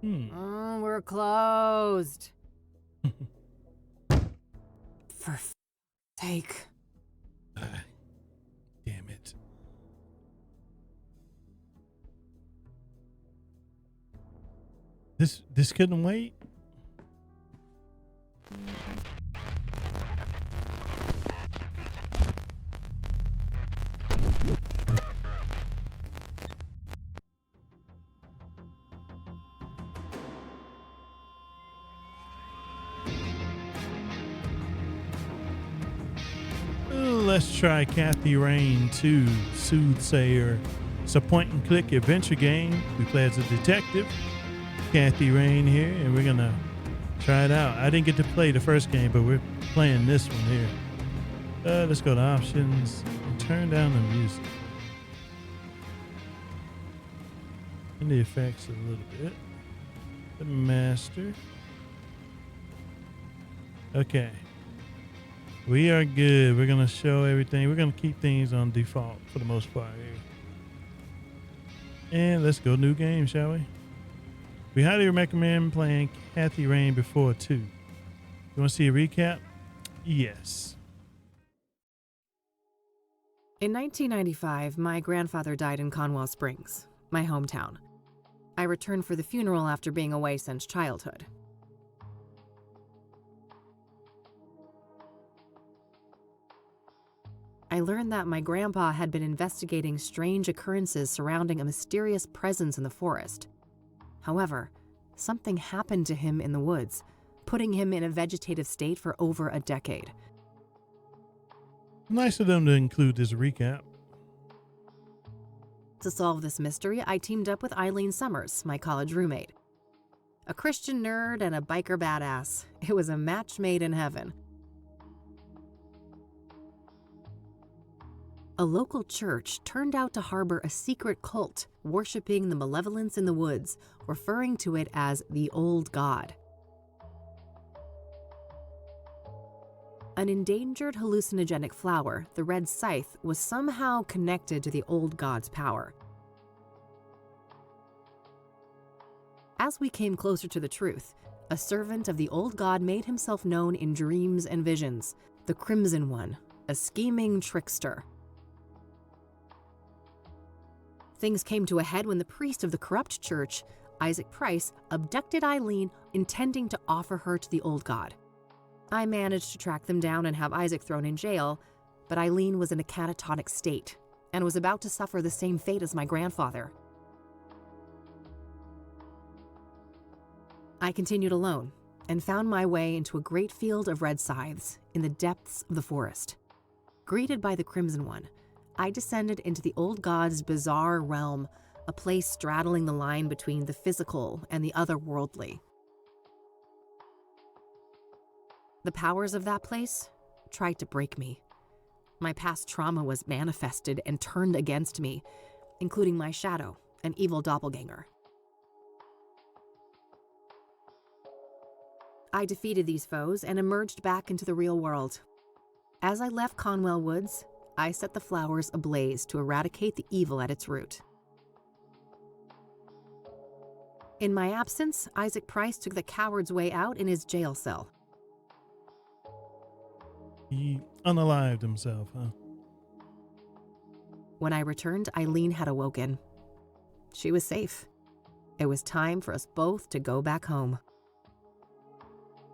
We're closed. For sake. Damn it. This couldn't wait. Let's try Kathy Rain 2 Soothsayer. It's a point and click adventure game. We play as a detective, Kathy Rain here, and we're gonna try it out. I didn't get to play the first game, but we're playing this one here. Let's go to options and turn down the music and the effects a little bit. The master. Okay. We are good. We're going to show everything. We're going to keep things on default for the most part here. And let's go new game, shall we? We highly recommend playing Kathy Rain before 2. You want to see a recap? Yes. In 1995, my grandfather died in Conwell Springs, my hometown. I returned for the funeral after being away since childhood. I learned that my grandpa had been investigating strange occurrences surrounding a mysterious presence in the forest. However, something happened to him in the woods, putting him in a vegetative state for over a decade. Nice of them to include this recap. To solve this mystery, I teamed up with Eileen Summers, my college roommate. A Christian nerd and a biker badass. It was a match made in heaven. A local church turned out to harbor a secret cult worshiping the malevolence in the woods, referring to it as the Old God. An endangered hallucinogenic flower, the red scythe, was somehow connected to the Old God's power. As we came closer to the truth, a servant of the Old God made himself known in dreams and visions, the Crimson One, a scheming trickster. Things came to a head when the priest of the corrupt church, Isaac Price, abducted Eileen, intending to offer her to the Old God. I managed to track them down and have Isaac thrown in jail, but Eileen was in a catatonic state and was about to suffer the same fate as my grandfather. I continued alone and found my way into a great field of red scythes in the depths of the forest. Greeted by the Crimson One, I descended into the Old God's bizarre realm, a place straddling the line between the physical and the otherworldly. The powers of that place tried to break me. My past trauma was manifested and turned against me, including my shadow, an evil doppelganger. I defeated these foes and emerged back into the real world. As I left Conwell Woods, I set the flowers ablaze to eradicate the evil at its root. In my absence, Isaac Price took the coward's way out in his jail cell. He unalived himself, huh? When I returned, Eileen had awoken. She was safe. It was time for us both to go back home.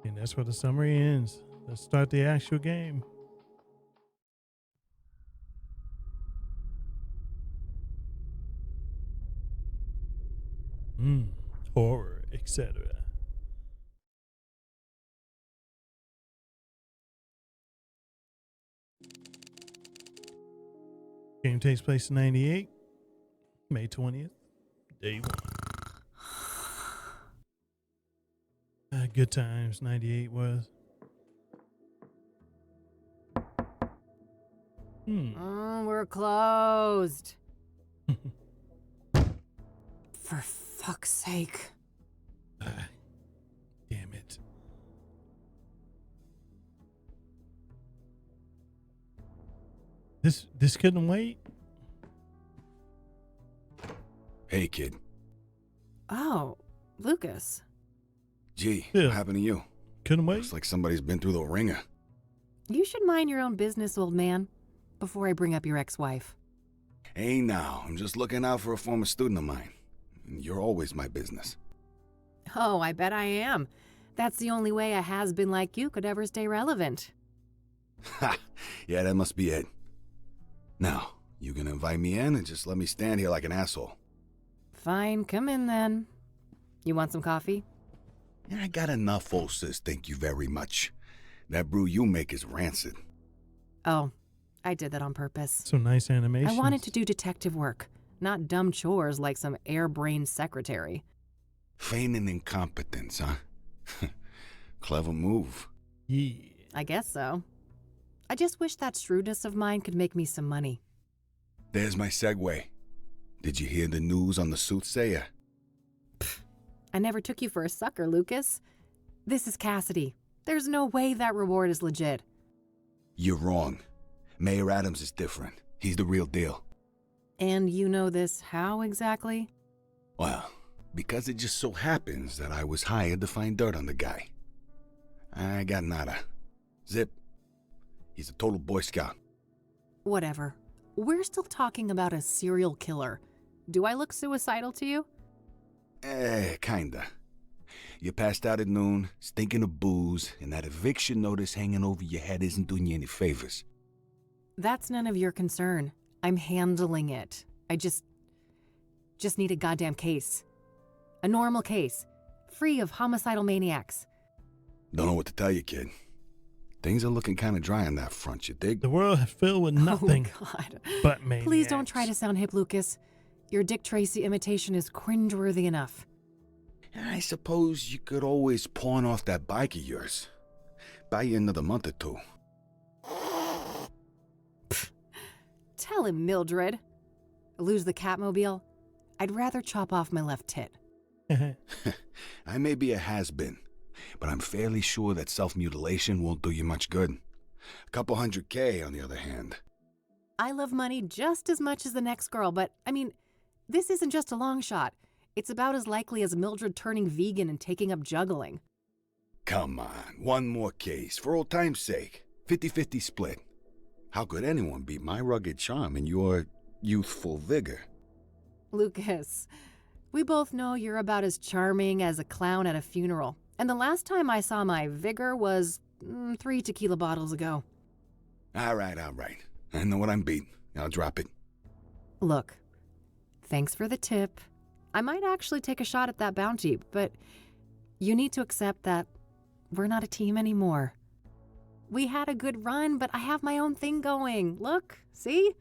And that's where the summary ends. Let's start the actual game. Horror, etc. Game takes place in 98, May 20th, day 1. Good times, 98 was. We're closed. For fuck's sake. Damn it. This couldn't wait? Hey, kid. Oh, Lucas. Gee, Yeah. what happened to you? Couldn't wait. Looks like somebody's been through the ringer. You should mind your own business, old man, before I bring up your ex-wife. Hey now, I'm just looking out for a former student of mine. You're always my business. Oh, I bet I am. That's the only way a has-been like you could ever stay relevant. Ha! Yeah, that must be it. Now, you gonna invite me in and just let me stand here like an asshole? Fine, come in then. You want some coffee? Yeah, I got enough, old sis, thank you very much. That brew you make is rancid. Oh, I did that on purpose. Some nice animations. I wanted to do detective work, not dumb chores like some airbrained secretary. Feigning incompetence, huh? Clever move. Yeah. I guess so. I just wish that shrewdness of mine could make me some money. There's my segue. Did you hear the news on the Soothsayer? I never took you for a sucker, Lucas. This is Cassidy. There's no way that reward is legit. You're wrong. Mayor Adams is different. He's the real deal. And you know this how exactly? Well, because it just so happens that I was hired to find dirt on the guy. I got nada. Zip. He's a total Boy Scout. Whatever. We're still talking about a serial killer. Do I look suicidal to you? Kinda. You passed out at noon, stinking of booze, and that eviction notice hanging over your head isn't doing you any favors. That's none of your concern. I'm handling it. I just need a goddamn case. A normal case. Free of homicidal maniacs. Don't know what to tell you, kid. Things are looking kind of dry on that front, you dig? The world is filled with nothing Oh, God. but maniacs. Please don't try to sound hip, Lucas. Your Dick Tracy imitation is cringeworthy enough. I suppose you could always pawn off that bike of yours. Buy you another month or two. Tell him, Mildred. Lose the Catmobile? I'd rather chop off my left tit. I may be a has-been, but I'm fairly sure that self-mutilation won't do you much good. A couple $100K, on the other hand. I love money just as much as the next girl, but, I mean, this isn't just a long shot. It's about as likely as Mildred turning vegan and taking up juggling. Come on, one more case, for old time's sake. 50-50 split. How could anyone beat my rugged charm and your youthful vigor? Lucas, we both know you're about as charming as a clown at a funeral. And the last time I saw my vigor was 3 tequila bottles ago. All right. I know what I'm beat. I'll drop it. Look, thanks for the tip. I might actually take a shot at that bounty, but you need to accept that we're not a team anymore. We had a good run, but I have my own thing going. Look, see?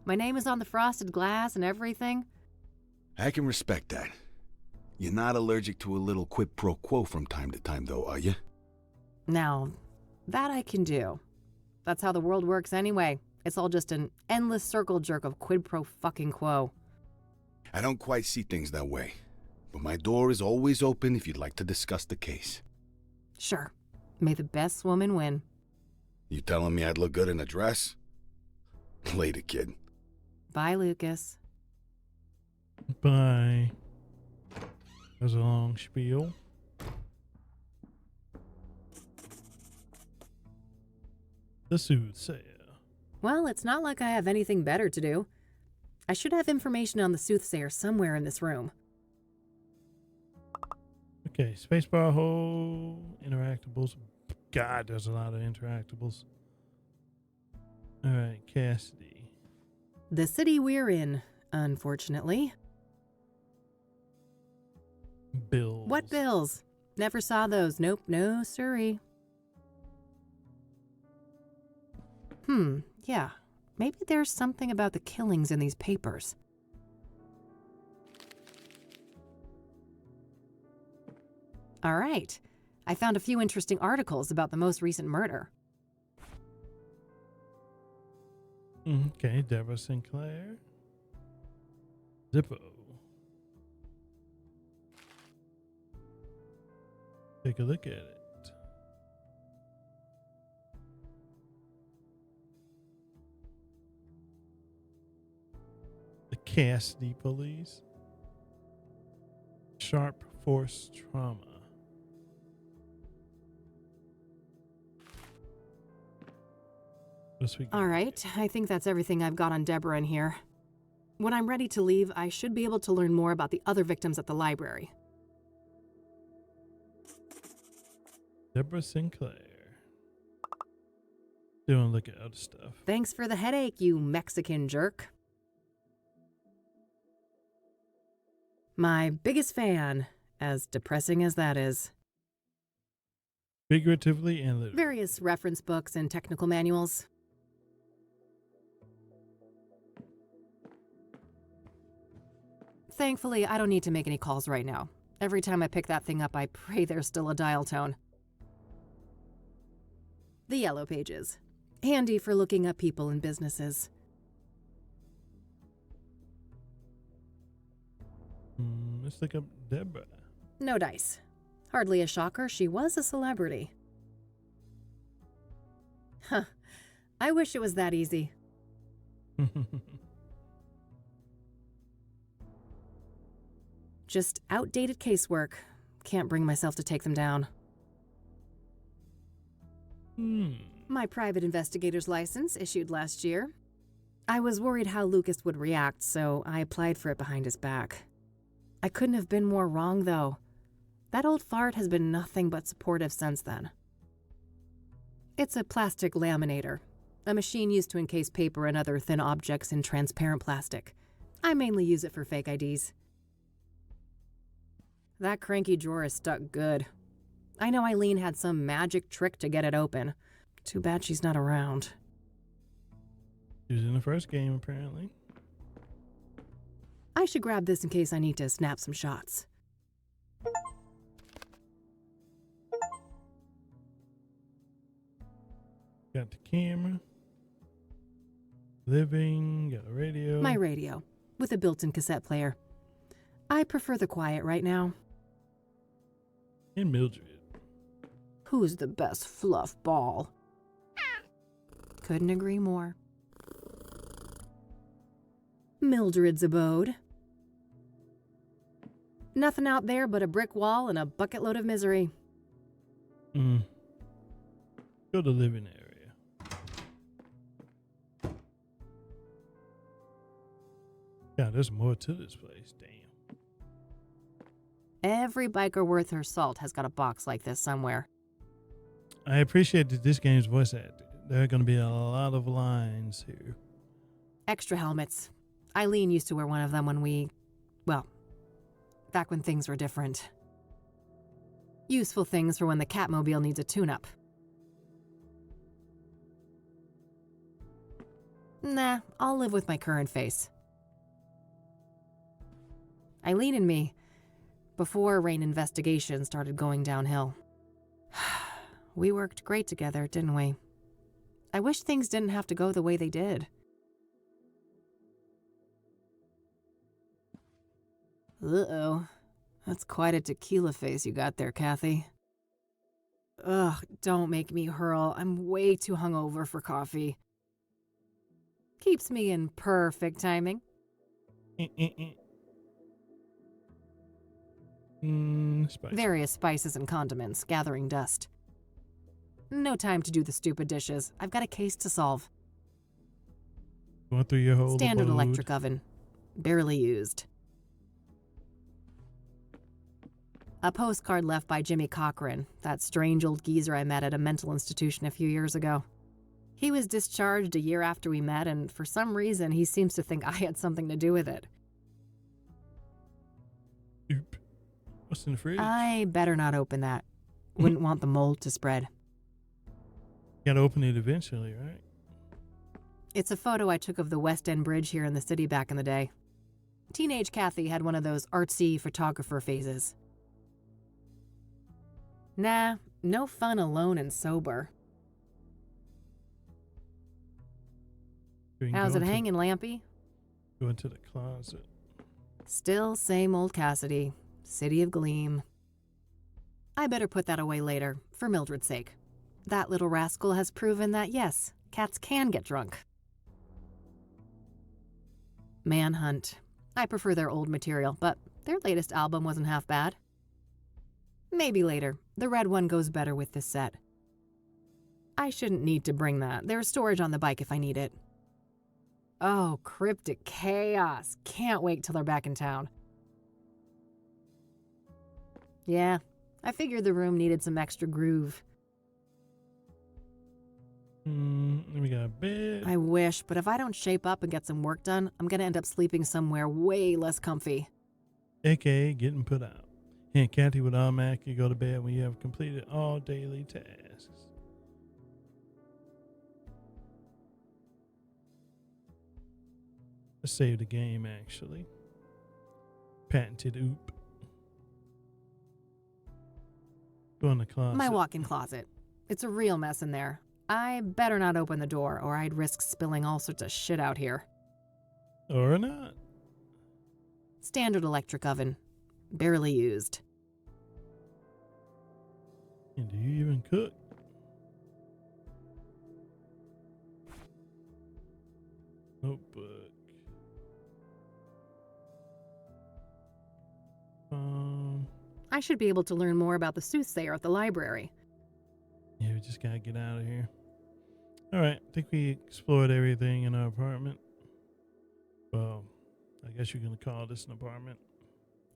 My name is on the frosted glass and everything. I can respect that. You're not allergic to a little quid pro quo from time to time, though, are you? Now, that I can do. That's how the world works anyway. It's all just an endless circle jerk of quid pro fucking quo. I don't quite see things that way, but my door is always open if you'd like to discuss the case. Sure. May the best woman win. You telling me I'd look good in a dress? Later, kid. Bye, Lucas. Bye. That was a long spiel. The Soothsayer. Well, it's not like I have anything better to do. I should have information on the Soothsayer somewhere in this room. Okay, spacebar hole, interactables. God, there's a lot of interactables. All right, Cassidy. The city we're in, unfortunately. Bills. What bills? Never saw those. Nope, no siree. Yeah. Maybe there's something about the killings in these papers. All right. I found a few interesting articles about the most recent murder. Okay, Deborah Sinclair. Zippo. Take a look at it. The Cassidy police. Sharp force trauma. What's we got? All right, I think that's everything I've got on Deborah in here. When I'm ready to leave, I should be able to learn more about the other victims at the library. Deborah Sinclair. Doing look at other stuff. Thanks for the headache, you Mexican jerk. My biggest fan, as depressing as that is. Figuratively and literally. Various reference books and technical manuals. Thankfully, I don't need to make any calls right now. Every time I pick that thing up, I pray there's still a dial tone. The yellow pages. Handy for looking up people and businesses. Let's look up Deborah. No dice. Hardly a shocker, she was a celebrity. Huh. I wish it was that easy. Just outdated casework. Can't bring myself to take them down. My private investigator's license issued last year. I was worried how Lucas would react, so I applied for it behind his back. I couldn't have been more wrong, though. That old fart has been nothing but supportive since then. It's a plastic laminator, a machine used to encase paper and other thin objects in transparent plastic. I mainly use it for fake IDs. That cranky drawer is stuck good. I know Eileen had some magic trick to get it open. Too bad she's not around. She was in the first game, apparently. I should grab this in case I need to snap some shots. Got the camera. Living, got a radio. My radio, with a built-in cassette player. I prefer the quiet right now. And Mildred. Who's the best fluff ball? Couldn't agree more. Mildred's abode. Nothing out there but a brick wall and a bucket load of misery. Go to living area. God, there's more to this place. Damn. Every biker worth her salt has got a box like this somewhere. I appreciate that this game's voice acted. There are going to be a lot of lines here. Extra helmets. Eileen used to wear one of them back when things were different. Useful things for when the Catmobile needs a tune-up. Nah, I'll live with my current face. Eileen and me, before Rain investigation started going downhill. We worked great together, didn't we? I wish things didn't have to go the way they did. Uh-oh. That's quite a tequila face you got there, Kathy. Ugh, don't make me hurl. I'm way too hungover for coffee. Keeps me in perfect timing. Spicy. Various spices and condiments, gathering dust. No time to do the stupid dishes. I've got a case to solve. Going through your whole Standard abode. electric oven. Barely used. A postcard left by Jimmy Cochran, that strange old geezer I met at a mental institution a few years ago. He was discharged a year after we met, and for some reason he seems to think I had something to do with it. Oop. What's in the fridge? I better not open that. Wouldn't want the mold to spread. Gotta open it eventually, right? It's a photo I took of the West End Bridge here in the city back in the day. Teenage Kathy had one of those artsy photographer phases. Nah, no fun alone and sober. How's it hanging, Lampy? Go into the closet. Still same old Cassidy, City of Gleam. I better put that away later, for Mildred's sake. That little rascal has proven that, yes, cats can get drunk. Manhunt. I prefer their old material, but their latest album wasn't half bad. Maybe later. The red one goes better with this set. I shouldn't need to bring that. There's storage on the bike if I need it. Oh, cryptic chaos. Can't wait till they're back in town. Yeah, I figured the room needed some extra groove. We got a bed. I wish, but if I don't shape up and get some work done, I'm gonna end up sleeping somewhere way less comfy. AKA getting put out. And Kathy would automatically go to bed when you have completed all daily tasks. Let's save the game, actually. Patented oop. Go in the closet. My walk-in closet. It's a real mess in there. I better not open the door, or I'd risk spilling all sorts of shit out here. Or not. Standard electric oven. Barely used. And do you even cook? Notebook. I should be able to learn more about the Soothsayer at the library. Yeah, we just gotta get out of here. Alright, I think we explored everything in our apartment. Well, I guess you're gonna call this an apartment.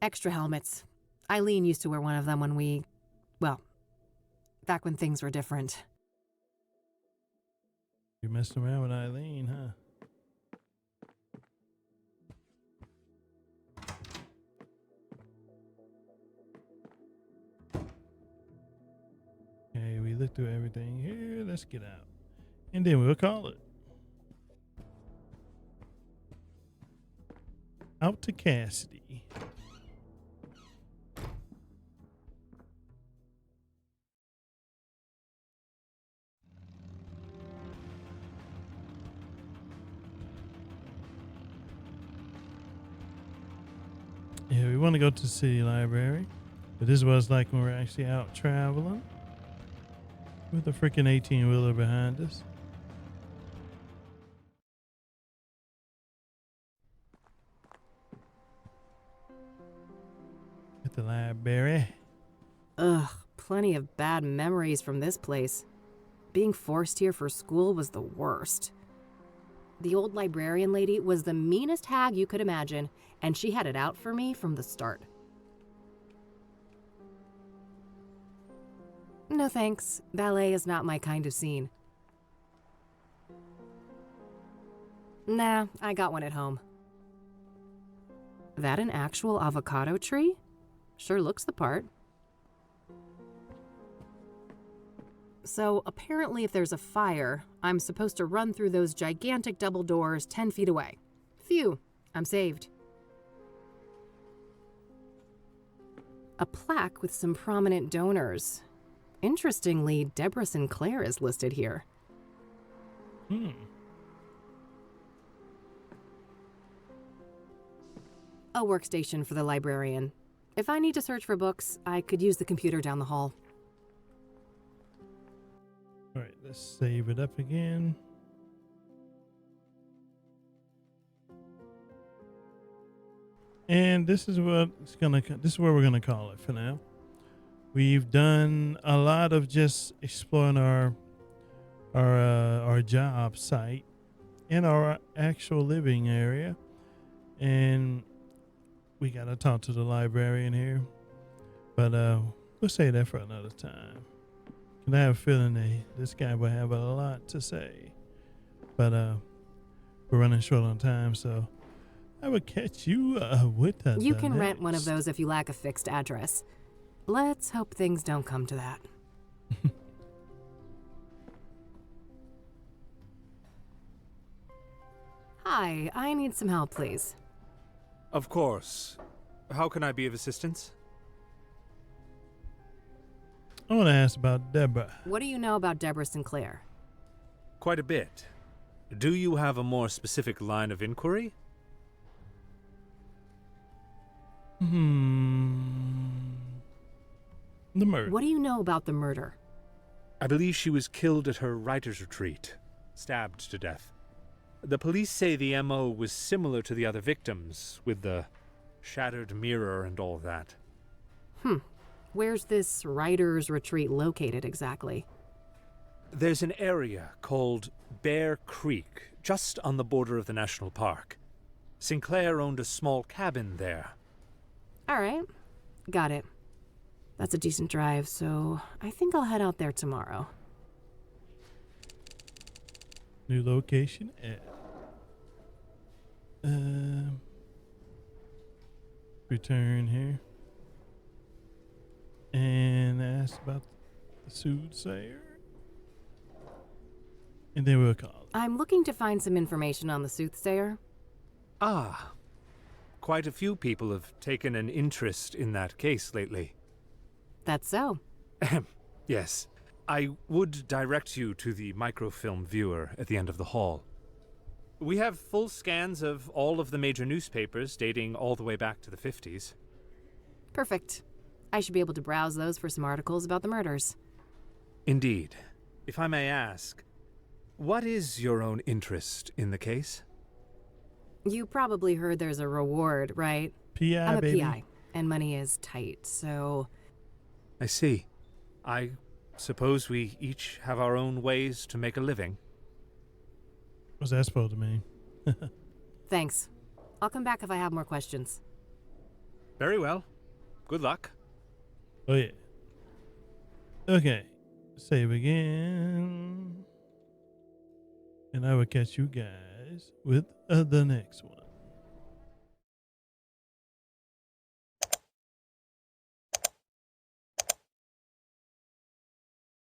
Extra helmets. Eileen used to wear one of them back when things were different. You're messing around with Eileen, huh? Okay, we looked through everything here. Let's get out. And then we'll call it. Out to Cassidy. Yeah, we want to go to the city library. But this is what it's like when we're actually out traveling. With a freaking 18-wheeler behind us. At the library. Ugh, plenty of bad memories from this place. Being forced here for school was the worst. The old librarian lady was the meanest hag you could imagine, and she had it out for me from the start. No thanks. Ballet is not my kind of scene. Nah, I got one at home. That an actual avocado tree? Sure looks the part. So apparently if there's a fire, I'm supposed to run through those gigantic double doors 10 feet away. Phew, I'm saved. A plaque with some prominent donors. Interestingly, Deborah Sinclair is listed here. A workstation for the librarian. If I need to search for books, I could use the computer down the hall. All right, let's save it up again. And this is what this is where we're gonna call it for now. We've done a lot of just exploring our job site in our actual living area, and we gotta talk to the librarian here, but we'll say that for another time. And I have a feeling that this guy will have a lot to say, but we're running short on time, so I will catch you with the You can next. rent one of those if you lack a fixed address. Let's hope things don't come to that. Hi, I need some help, please. Of course. How can I be of assistance? I want to ask about Deborah. What do you know about Deborah Sinclair? Quite a bit. Do you have a more specific line of inquiry? The murder. What do you know about the murder? I believe she was killed at her writer's retreat, stabbed to death. The police say the MO was similar to the other victims, with the shattered mirror and all that. Where's this writer's retreat located exactly? There's an area called Bear Creek, just on the border of the national park. Sinclair owned a small cabin there. All right, got it. That's a decent drive, so I think I'll head out there tomorrow. New location at return here. And ask about the Soothsayer. And then we'll call it. I'm looking to find some information on the Soothsayer. Ah, quite a few people have taken an interest in that case lately. That's so. Yes, I would direct you to the microfilm viewer at the end of the hall. We have full scans of all of the major newspapers dating all the way back to the 50s. Perfect. I should be able to browse those for some articles about the murders. Indeed. If I may ask, what is your own interest in the case? You probably heard there's a reward, right? PI, I'm a baby. PI, and money is tight, so... I see. I suppose we each have our own ways to make a living. What's that supposed to mean? Thanks. I'll come back if I have more questions. Very well. Good luck. Oh, yeah. Okay. Save again. And I will catch you guys with the next one.